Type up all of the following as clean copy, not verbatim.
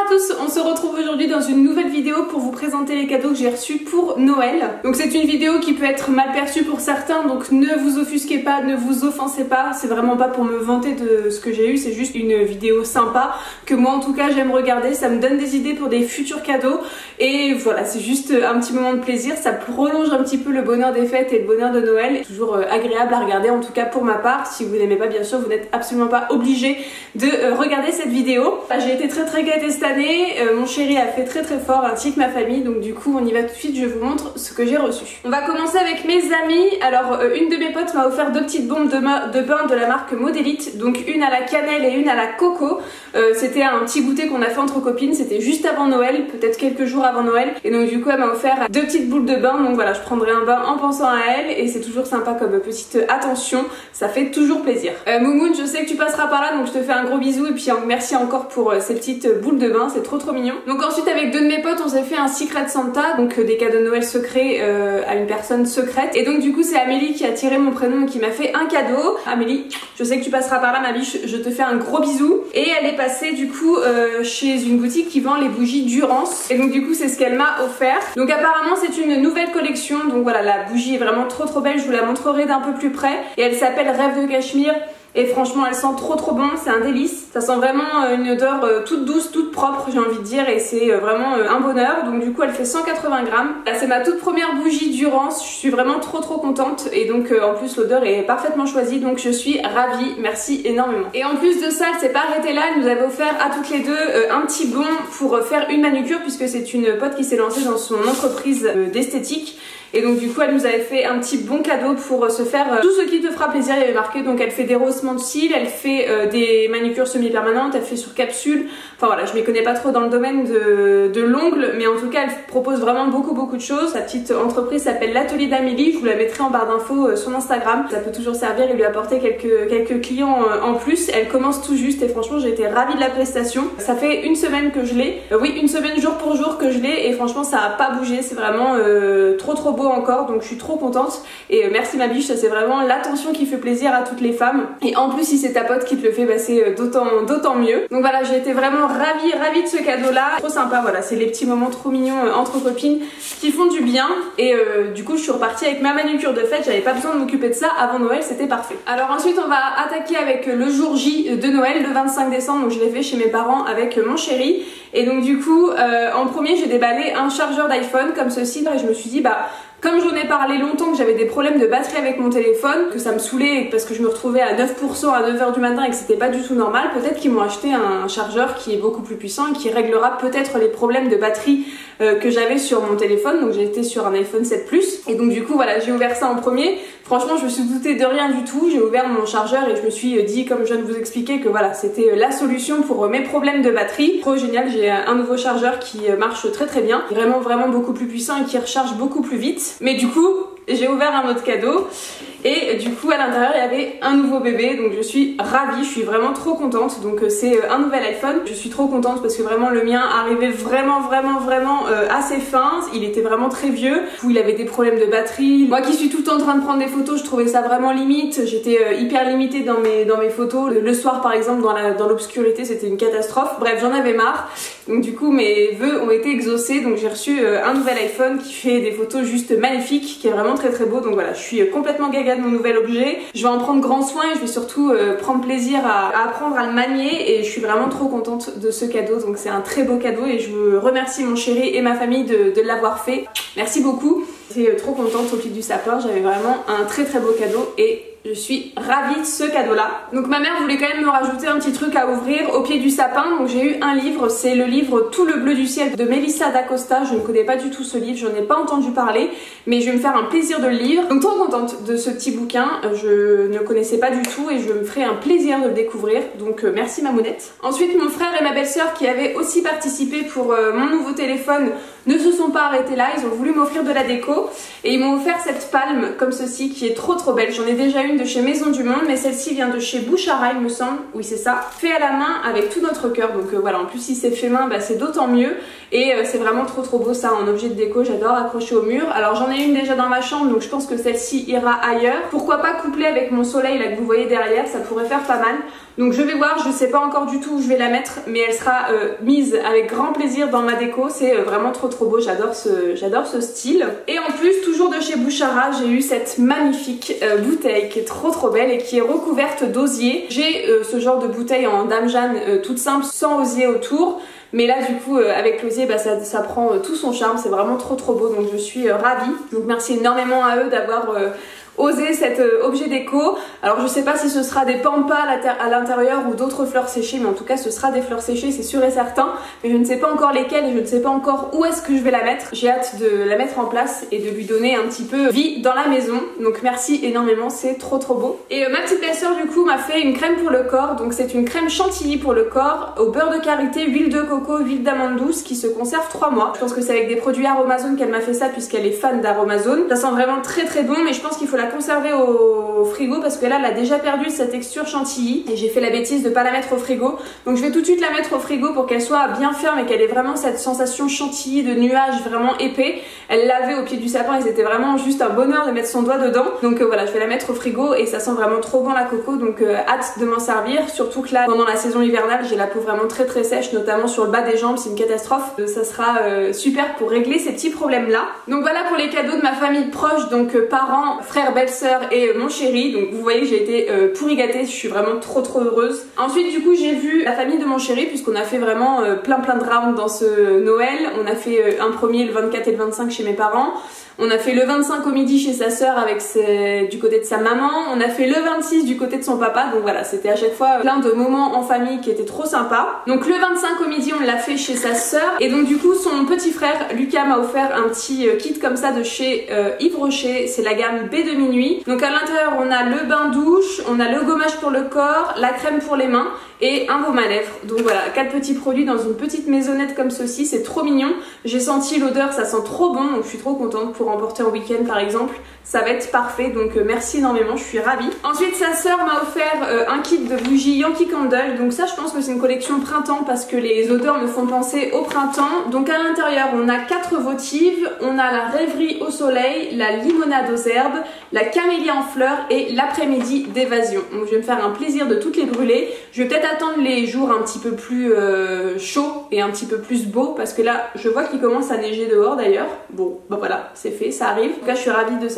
à tous, on se retrouve aujourd'hui dans une nouvelle vidéo pour vous présenter les cadeaux que j'ai reçus pour Noël. Donc c'est une vidéo qui peut être mal perçue pour certains, donc ne vous offusquez pas, ne vous offensez pas, c'est vraiment pas pour me vanter de ce que j'ai eu, c'est juste une vidéo sympa que moi en tout cas j'aime regarder, ça me donne des idées pour des futurs cadeaux et voilà, c'est juste un petit moment de plaisir, ça prolonge un petit peu le bonheur des fêtes et le bonheur de Noël, toujours agréable à regarder en tout cas pour ma part. Si vous n'aimez pas bien sûr vous n'êtes absolument pas obligé de regarder cette vidéo. J'ai été très gâtée cette année, mon chéri a fait très fort ainsi que ma famille, donc du coup on y va tout de suite, je vous montre ce que j'ai reçu. On va commencer avec mes amis. Alors une de mes potes m'a offert deux petites bombes de bain de la marque Modélite, donc une à la cannelle et une à la coco. C'était un petit goûter qu'on a fait entre copines, c'était juste avant Noël, peut-être quelques jours avant Noël, et donc du coup elle m'a offert deux petites boules de bain, donc voilà, je prendrai un bain en pensant à elle et c'est toujours sympa comme petite attention, ça fait toujours plaisir. Moumoun, je sais que tu passeras par là, donc je te fais un gros bisou et puis merci encore pour ces petites boules de bain, c'est trop mignon. Donc ensuite avec deux de mes potes on s'est fait un Secret Santa, donc des cadeaux de Noël secrets à une personne secrète, et donc du coup c'est Amélie qui a tiré mon prénom et qui m'a fait un cadeau. Amélie, je sais que tu passeras par là ma biche, je te fais un gros bisou. Et elle est passée du coup chez une boutique qui vend les bougies Durance, et donc du coup c'est ce qu'elle m'a offert. Donc apparemment c'est une nouvelle collection, donc voilà, la bougie est vraiment trop belle, je vous la montrerai d'un peu plus près, et elle s'appelle Rêve de Cachemire. Et franchement elle sent trop bon, c'est un délice. Ça sent vraiment une odeur toute douce, toute propre j'ai envie de dire, et c'est vraiment un bonheur. Donc du coup elle fait 180 grammes. Là c'est ma toute première bougie Durance, je suis vraiment trop contente. Et donc en plus l'odeur est parfaitement choisie, donc je suis ravie, merci énormément. Et en plus de ça elle s'est pas arrêtée là, elle nous avait offert à toutes les deux un petit bon pour faire une manucure, puisque c'est une pote qui s'est lancée dans son entreprise d'esthétique. Et donc du coup elle nous avait fait un petit bon cadeau pour se faire tout ce qui te fera plaisir. Il y avait marqué, donc elle fait des rehaussements de cils, elle fait des manucures semi-permanentes, elle fait sur capsule. Enfin voilà, je m'y connais pas trop dans le domaine de l'ongle, mais en tout cas elle propose vraiment beaucoup de choses. Sa petite entreprise s'appelle l'Atelier d'Amélie, je vous la mettrai en barre d'infos sur Instagram. Ça peut toujours servir et lui apporter quelques clients en plus. Elle commence tout juste et franchement j'ai été ravie de la prestation. Ça fait une semaine que je l'ai, oui une semaine jour pour jour que je l'ai, et franchement ça a pas bougé, c'est vraiment trop beau encore, donc je suis trop contente. Et merci ma biche, ça c'est vraiment l'attention qui fait plaisir à toutes les femmes, et en plus si c'est ta pote qui te le fait, bah c'est d'autant mieux. Donc voilà, j'ai été vraiment ravie de ce cadeau là, trop sympa. Voilà, c'est les petits moments trop mignons entre copines qui font du bien. Et du coup je suis repartie avec ma manucure de fête, j'avais pas besoin de m'occuper de ça avant Noël, c'était parfait. Alors ensuite on va attaquer avec le jour J de Noël, le 25 décembre, donc je l'ai fait chez mes parents avec mon chéri. Et donc du coup en premier j'ai déballé un chargeur d'iPhone comme ceci, et je me suis dit bah comme j'en ai parlé longtemps que j'avais des problèmes de batterie avec mon téléphone, que ça me saoulait parce que je me retrouvais à 9% à 9h du matin et que c'était pas du tout normal, peut-être qu'ils m'ont acheté un chargeur qui est beaucoup plus puissant et qui réglera peut-être les problèmes de batterie que j'avais sur mon téléphone. Donc j'ai été sur un iPhone 7 Plus, et donc du coup voilà, j'ai ouvert ça en premier. Franchement je me suis doutée de rien du tout, j'ai ouvert mon chargeur et je me suis dit, comme je viens de vous expliquer, que voilà c'était la solution pour mes problèmes de batterie. Trop génial, j'ai un nouveau chargeur qui marche très bien, vraiment beaucoup plus puissant et qui recharge beaucoup plus vite. Mais du coup j'ai ouvert un autre cadeau et du coup à l'intérieur il y avait un nouveau bébé, donc je suis ravie, je suis vraiment trop contente. Donc c'est un nouvel iPhone, je suis trop contente parce que vraiment le mien arrivait vraiment assez fin, il était vraiment très vieux, du coup il avait des problèmes de batterie. Moi qui suis tout le temps en train de prendre des photos, je trouvais ça vraiment limite, j'étais hyper limitée dans mes photos. Le soir par exemple dans l'obscurité c'était une catastrophe, bref j'en avais marre. Donc du coup mes vœux ont été exaucés, donc j'ai reçu un nouvel iPhone qui fait des photos juste magnifiques, qui est vraiment très beau. Donc voilà, je suis complètement gaga de mon nouvel objet, je vais en prendre grand soin et je vais surtout prendre plaisir à apprendre à le manier, et je suis vraiment trop contente de ce cadeau. Donc c'est un très beau cadeau et je remercie mon chéri et ma famille de l'avoir fait, merci beaucoup. J'étais trop contente au pied du sapin, j'avais vraiment un très beau cadeau et je suis ravie de ce cadeau là. Donc ma mère voulait quand même me rajouter un petit truc à ouvrir au pied du sapin, donc j'ai eu un livre, c'est le livre Tout le bleu du ciel de Melissa d'Acosta. Je ne connais pas du tout ce livre, j'en ai pas entendu parler, mais je vais me faire un plaisir de le lire. Donc trop contente de ce petit bouquin, je ne connaissais pas du tout et je me ferai un plaisir de le découvrir, donc merci Mamounette. Ensuite mon frère et ma belle-sœur qui avaient aussi participé pour mon nouveau téléphone ne se sont pas arrêtés là, ils ont voulu m'offrir de la déco et ils m'ont offert cette palme comme ceci qui est trop belle. J'en ai déjà une de chez Maison du Monde, mais celle-ci vient de chez Bouchara il me semble, oui c'est ça, fait à la main avec tout notre cœur. Donc voilà, en plus si c'est fait main bah, c'est d'autant mieux, et c'est vraiment trop beau ça en objet de déco, j'adore accrocher au mur. Alors j'en ai une déjà dans ma chambre, donc je pense que celle-ci ira ailleurs. Pourquoi pas coupler avec mon soleil là que vous voyez derrière, ça pourrait faire pas mal. Donc je vais voir, je sais pas encore du tout où je vais la mettre, mais elle sera mise avec grand plaisir dans ma déco. C'est vraiment trop beau, j'adore ce style. Et en plus, toujours de chez Bouchara, j'ai eu cette magnifique bouteille qui est trop belle et qui est recouverte d'osier. J'ai ce genre de bouteille en dame Jeanne toute simple, sans osier autour. Mais là du coup avec l'osier bah, ça prend tout son charme, c'est vraiment trop beau, donc je suis ravie. Donc merci énormément à eux d'avoir osé cet objet déco. Alors je sais pas si ce sera des pampas à l'intérieur ou d'autres fleurs séchées, mais en tout cas ce sera des fleurs séchées, c'est sûr et certain. Mais je ne sais pas encore lesquelles et je ne sais pas encore où est-ce que je vais la mettre. J'ai hâte de la mettre en place et de lui donner un petit peu vie dans la maison. Donc merci énormément, c'est trop beau. Et ma petite belle-sœur du coup m'a fait une crème pour le corps. Donc c'est une crème chantilly pour le corps au beurre de karité, huile de coco, huile d'amande douce qui se conserve 3 mois. Je pense que c'est avec des produits Aromazone qu'elle m'a fait ça puisqu'elle est fan d'Aromazone. Ça sent vraiment très bon, mais je pense qu'il faut la conserver au frigo parce que là elle a déjà perdu sa texture chantilly et j'ai fait la bêtise de pas la mettre au frigo. Donc je vais tout de suite la mettre au frigo pour qu'elle soit bien ferme et qu'elle ait vraiment cette sensation chantilly de nuage vraiment épais. Elle l'avait au pied du sapin et c'était vraiment juste un bonheur de mettre son doigt dedans. Donc voilà, je vais la mettre au frigo et ça sent vraiment trop bon la coco, donc hâte de m'en servir. Surtout que là pendant la saison hivernale j'ai la peau vraiment très sèche, notamment sur le bas des jambes, c'est une catastrophe. Ça sera super pour régler ces petits problèmes là. Donc voilà pour les cadeaux de ma famille proche, donc parents, frères, belle-sœur et mon chéri. Donc vous voyez que j'ai été pourri gâtée, je suis vraiment trop heureuse. Ensuite du coup j'ai vu la famille de mon chéri puisqu'on a fait vraiment plein de rounds dans ce Noël. On a fait un premier le 24 et le 25 chez mes parents. On a fait le 25 au midi chez sa sœur avec du côté de sa maman. On a fait le 26 du côté de son papa. Donc voilà, c'était à chaque fois plein de moments en famille qui étaient trop sympas. Donc le 25 au midi, on l'a fait chez sa sœur. Et donc du coup, son petit frère Lucas m'a offert un petit kit comme ça de chez Yves Rocher. C'est la gamme B de minuit. Donc à l'intérieur, on a le bain douche, on a le gommage pour le corps, la crème pour les mains et un baume à lèvres. Donc voilà, 4 petits produits dans une petite maisonnette comme ceci, c'est trop mignon. J'ai senti l'odeur, ça sent trop bon, donc je suis trop contente pour emporter en week-end par exemple. Ça va être parfait, donc merci énormément, je suis ravie. Ensuite sa sœur m'a offert un kit de bougies Yankee Candle. Donc ça je pense que c'est une collection printemps parce que les odeurs me font penser au printemps. Donc à l'intérieur on a 4 votives, on a la rêverie au soleil, la limonade aux herbes, la camélia en fleurs et l'après-midi d'évasion. Donc je vais me faire un plaisir de toutes les brûler. Je vais peut-être attendre les jours un petit peu plus chauds et un petit peu plus beaux parce que là je vois qu'il commence à neiger dehors d'ailleurs. Bon bah voilà, c'est fait, ça arrive. En tout cas je suis ravie de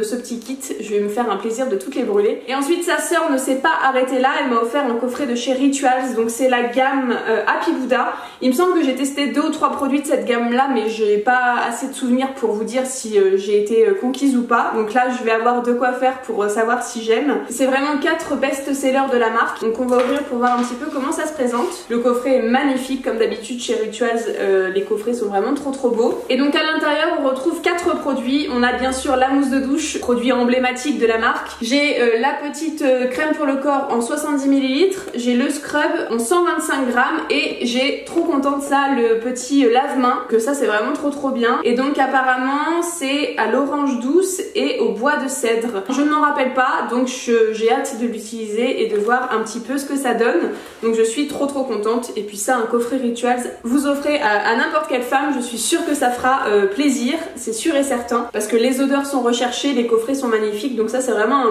ce petit kit, je vais me faire un plaisir de toutes les brûler. Et ensuite sa sœur ne s'est pas arrêtée là, elle m'a offert un coffret de chez Rituals, donc c'est la gamme Happy Buddha. Il me semble que j'ai testé 2 ou 3 produits de cette gamme là, mais j'ai pas assez de souvenirs pour vous dire si j'ai été conquise ou pas. Donc là je vais avoir de quoi faire pour savoir si j'aime. C'est vraiment 4 best-sellers de la marque, donc on va ouvrir pour voir un petit peu comment ça se présente. Le coffret est magnifique comme d'habitude chez Rituals, les coffrets sont vraiment trop beaux. Et donc à l'intérieur on retrouve 4 produits. On a bien sûr la mousse de douche, produit emblématique de la marque. J'ai la petite crème pour le corps en 70 ml, j'ai le scrub en 125 grammes et j'ai trop contente ça, le petit lave-main, que ça c'est vraiment trop bien. Et donc apparemment c'est à l'orange douce et au bois de cèdre. Je ne m'en rappelle pas, donc j'ai hâte de l'utiliser et de voir un petit peu ce que ça donne. Donc je suis trop contente. Et puis ça, un coffret Rituals, vous offrez à n'importe quelle femme, je suis sûre que ça fera plaisir, c'est sûr et certain, parce que les odeurs sont recherchées, les coffrets sont magnifiques, donc ça c'est vraiment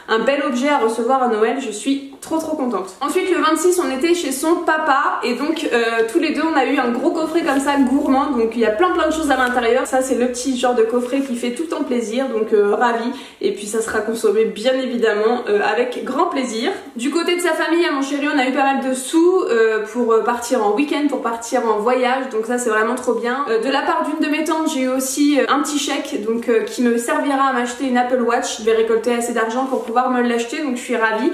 un bel objet à recevoir à Noël, je suis trop contente. Ensuite le 26 on était chez son papa et donc tous les deux on a eu un gros coffret comme ça gourmand, donc il y a plein de choses à l'intérieur. Ça c'est le petit genre de coffret qui fait tout le temps plaisir, donc ravi. Et puis ça sera consommé bien évidemment avec grand plaisir. Du côté de sa famille à mon chéri on a eu pas mal de sous pour partir en week-end, pour partir en voyage, donc ça c'est vraiment trop bien. De la part d'une de mes tantes j'ai eu aussi un petit chèque donc qui me servira à m'acheter une Apple Watch. Je vais récolter assez d'argent pour pouvoir me l'acheter, donc je suis ravie.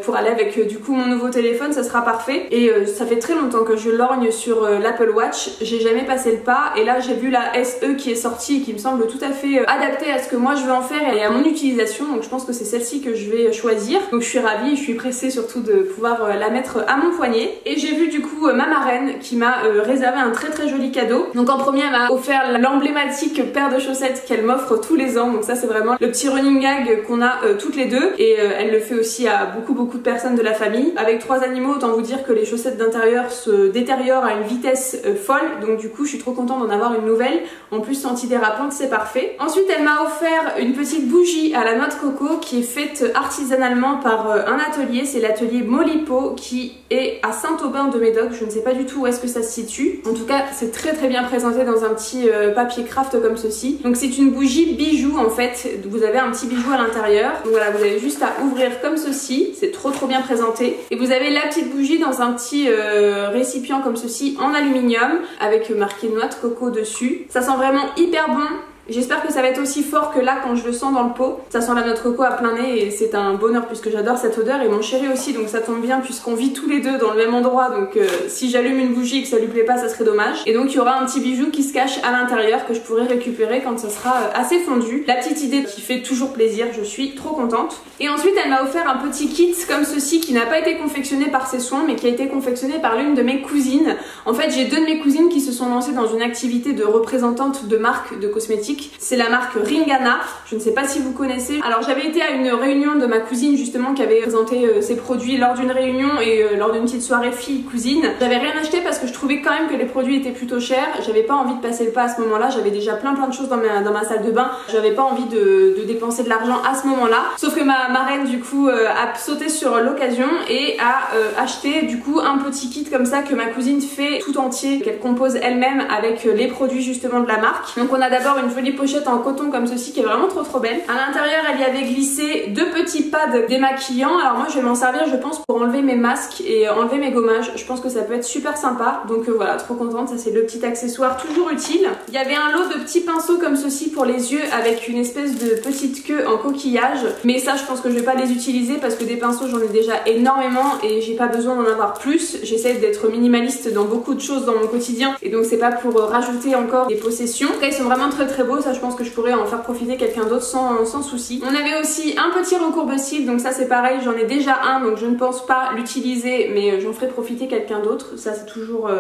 Pour aller avec du coup mon nouveau téléphone, ça sera parfait. Et ça fait très longtemps que je lorgne sur l'Apple Watch, j'ai jamais passé le pas et là j'ai vu la SE qui est sortie et qui me semble tout à fait adaptée à ce que moi je veux en faire et à mon utilisation, donc je pense que c'est celle-ci que je vais choisir. Donc je suis ravie, je suis pressée surtout de pouvoir la mettre à mon poignet. Et j'ai vu du coup ma marraine qui m'a réservé un très joli cadeau. Donc en premier elle m'a offert l'emblématique paire de chaussettes qu'elle m'offre tous les ans, donc ça c'est vraiment le petit running gag qu'on a toutes les deux. Et elle le fait aussi à beaucoup de personnes de la famille. Avec 3 animaux, autant vous dire que les chaussettes d'intérieur se détériorent à une vitesse folle, donc du coup je suis trop contente d'en avoir une nouvelle. En plus antidérapante, c'est parfait. Ensuite elle m'a offert une petite bougie à la noix de coco qui est faite artisanalement par un atelier, c'est l'atelier Molipo qui est à Saint-Aubin-de-Médoc. Je ne sais pas du tout où est-ce que ça se situe. En tout cas c'est très bien présenté dans un petit papier craft comme ceci. Donc c'est une bougie bijou en fait, vous avez un petit bijou à l'intérieur. Donc voilà, vous avez juste à ouvrir comme ceci, c'est trop bien présenté. Et vous avez la petite bougie dans un petit récipient comme ceci en aluminium avec marqué noix de coco dessus. Ça sent vraiment hyper bon. J'espère que ça va être aussi fort que là quand je le sens dans le pot. Ça sent la noix de coco à plein nez et c'est un bonheur puisque j'adore cette odeur et mon chéri aussi, donc ça tombe bien puisqu'on vit tous les deux dans le même endroit, donc si j'allume une bougie et que ça lui plaît pas, ça serait dommage. Et donc il y aura un petit bijou qui se cache à l'intérieur que je pourrai récupérer quand ça sera assez fondu. La petite idée qui fait toujours plaisir, je suis trop contente. Et ensuite elle m'a offert un petit kit comme ceci qui n'a pas été confectionné par ses soins mais qui a été confectionné par l'une de mes cousines. En fait j'ai 2 de mes cousines qui se sont lancées dans une activité de représentante de marque de cosmétiques. C'est la marque Ringana, je ne sais pas si vous connaissez. Alors j'avais été à une réunion de ma cousine justement qui avait présenté ses produits lors d'une réunion et lors d'une petite soirée fille-cousine. J'avais rien acheté parce que je trouvais quand même que les produits étaient plutôt chers. J'avais pas envie de passer le pas à ce moment-là, j'avais déjà plein de choses dans ma salle de bain. J'avais pas envie de dépenser de l'argent à ce moment-là. Sauf que ma marraine du coup a sauté sur l'occasion et a acheté du coup un petit kit comme ça que ma cousine fait tout entier, qu'elle compose elle-même avec les produits justement de la marque. Donc on a d'abord une jolie pochette en coton comme ceci qui est vraiment trop belle. À l'intérieur elle y avait glissé 2 petits pads démaquillants. Alors moi je vais m'en servir je pense pour enlever mes masques et enlever mes gommages. Je pense que ça peut être super sympa. Donc voilà, trop contente, ça c'est le petit accessoire toujours utile. Il y avait un lot de petits pinceaux comme ceci pour les yeux avec une espèce de petite queue en coquillage. Mais ça je pense que je vais pas les utiliser parce que des pinceaux j'en ai déjà énormément et j'ai pas besoin d'en avoir plus. J'essaie d'être minimaliste dans beaucoup de choses dans mon quotidien et donc c'est pas pour rajouter encore des possessions. Après ils sont vraiment très beaux, ça je pense que je pourrais en faire profiter quelqu'un d'autre sans souci. On avait aussi un petit recourbe-cils, donc ça c'est pareil, j'en ai déjà un donc je ne pense pas l'utiliser mais j'en ferai profiter quelqu'un d'autre, ça c'est toujours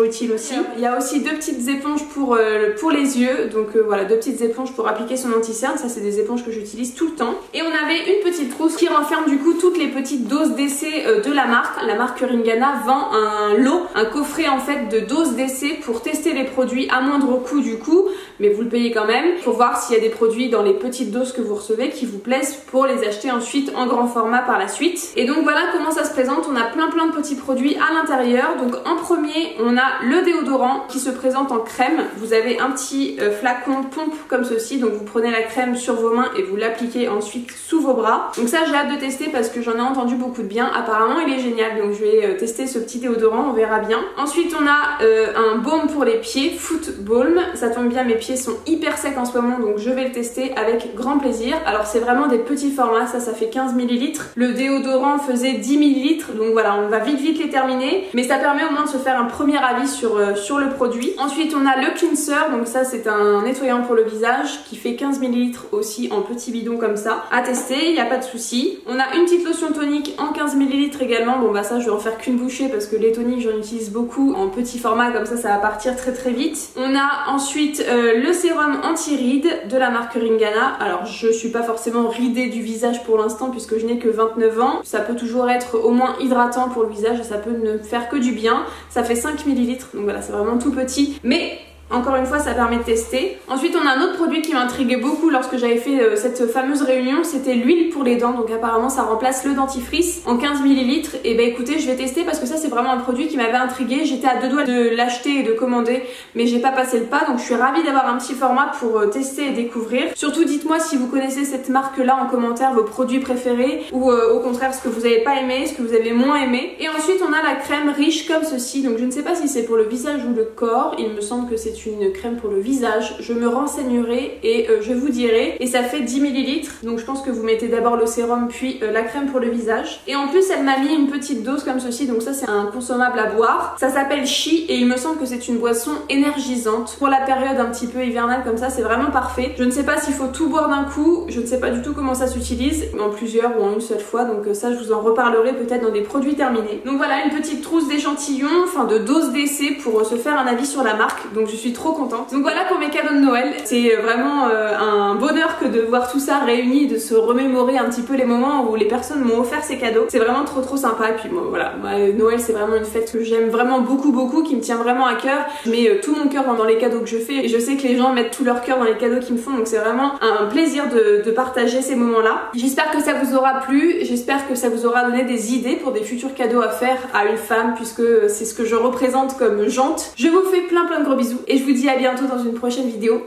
utile aussi. Il y a aussi 2 petites éponges pour les yeux, donc voilà 2 petites éponges pour appliquer son anti-cerne, ça c'est des éponges que j'utilise tout le temps. Et on avait une petite trousse qui renferme du coup toutes les petites doses d'essai de la marque Ringana vend un lot, un coffret en fait de doses d'essai pour tester les produits à moindre coût du coup, mais vous le payez quand même pour voir s'il y a des produits dans les petites doses que vous recevez qui vous plaisent pour les acheter ensuite en grand format par la suite. Et donc voilà comment ça se présente, on a plein de petits produits à l'intérieur. Donc en premier on a le déodorant qui se présente en crème. Vous avez un petit flacon pompe comme ceci, donc vous prenez la crème sur vos mains et vous l'appliquez ensuite sous vos bras. Donc ça j'ai hâte de tester parce que j'en ai entendu beaucoup de bien, apparemment il est génial, donc je vais tester ce petit déodorant, on verra bien. Ensuite on a un baume pour les pieds, Foot Balm, ça tombe bien, mes pieds sont hyper secs en ce moment donc je vais le tester avec grand plaisir. Alors c'est vraiment des petits formats, ça fait 15 ml, le déodorant faisait 10 ml, donc voilà on va vite les terminer, mais ça permet au moins de se faire un premier avis sur le produit. Ensuite on a le cleanser, donc ça c'est un nettoyant pour le visage qui fait 15 ml aussi en petit bidon comme ça, à tester, il n'y a pas de souci. On a une petite lotion tonique en 15 ml également, bon bah ça je vais en faire qu'une bouchée parce que les toniques j'en utilise beaucoup en petit format comme ça va partir très vite. On a ensuite le sérum anti-rides de la marque Ringana. Alors je suis pas forcément ridée du visage pour l'instant puisque je n'ai que 29 ans. Ça peut toujours être au moins hydratant pour le visage et ça peut ne faire que du bien. Ça fait 5 ml donc voilà c'est vraiment tout petit mais encore une fois ça permet de tester. Ensuite on a un autre produit qui m'intriguait beaucoup lorsque j'avais fait cette fameuse réunion, c'était l'huile pour les dents, donc apparemment ça remplace le dentifrice en 15 ml. Et bah écoutez je vais tester parce que ça c'est vraiment un produit qui m'avait intriguée, j'étais à 2 doigts de l'acheter et de commander mais j'ai pas passé le pas, donc je suis ravie d'avoir un petit format pour tester et découvrir. Surtout dites-moi si vous connaissez cette marque là en commentaire, vos produits préférés ou au contraire ce que vous avez pas aimé, ce que vous avez moins aimé. Et ensuite on a la crème riche comme ceci, donc je ne sais pas si c'est pour le visage ou le corps, il me semble que c'est une crème pour le visage, je me renseignerai et je vous dirai. Et ça fait 10 ml, donc je pense que vous mettez d'abord le sérum puis la crème pour le visage. Et en plus elle m'a mis une petite dose comme ceci, donc ça c'est un consommable à boire, ça s'appelle Chi et il me semble que c'est une boisson énergisante pour la période un petit peu hivernale comme ça, c'est vraiment parfait. Je ne sais pas s'il faut tout boire d'un coup, je ne sais pas du tout comment ça s'utilise, en plusieurs ou en une seule fois, donc ça je vous en reparlerai peut-être dans des produits terminés. Donc voilà une petite trousse d'échantillons, enfin de doses d'essai pour se faire un avis sur la marque, donc je suis suis trop contente. Donc voilà pour mes cadeaux de Noël. C'est vraiment un bonheur que de voir tout ça réuni, de se remémorer un petit peu les moments où les personnes m'ont offert ces cadeaux. C'est vraiment trop sympa. Et puis bon, voilà, Noël c'est vraiment une fête que j'aime vraiment beaucoup, qui me tient vraiment à cœur. Je mets tout mon cœur dans les cadeaux que je fais et je sais que les gens mettent tout leur cœur dans les cadeaux qu'ils me font, donc c'est vraiment un plaisir de partager ces moments-là. J'espère que ça vous aura plu, j'espère que ça vous aura donné des idées pour des futurs cadeaux à faire à une femme, puisque c'est ce que je représente comme jante. Je vous fais plein de gros bisous et je vous dis à bientôt dans une prochaine vidéo.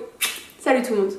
Salut tout le monde!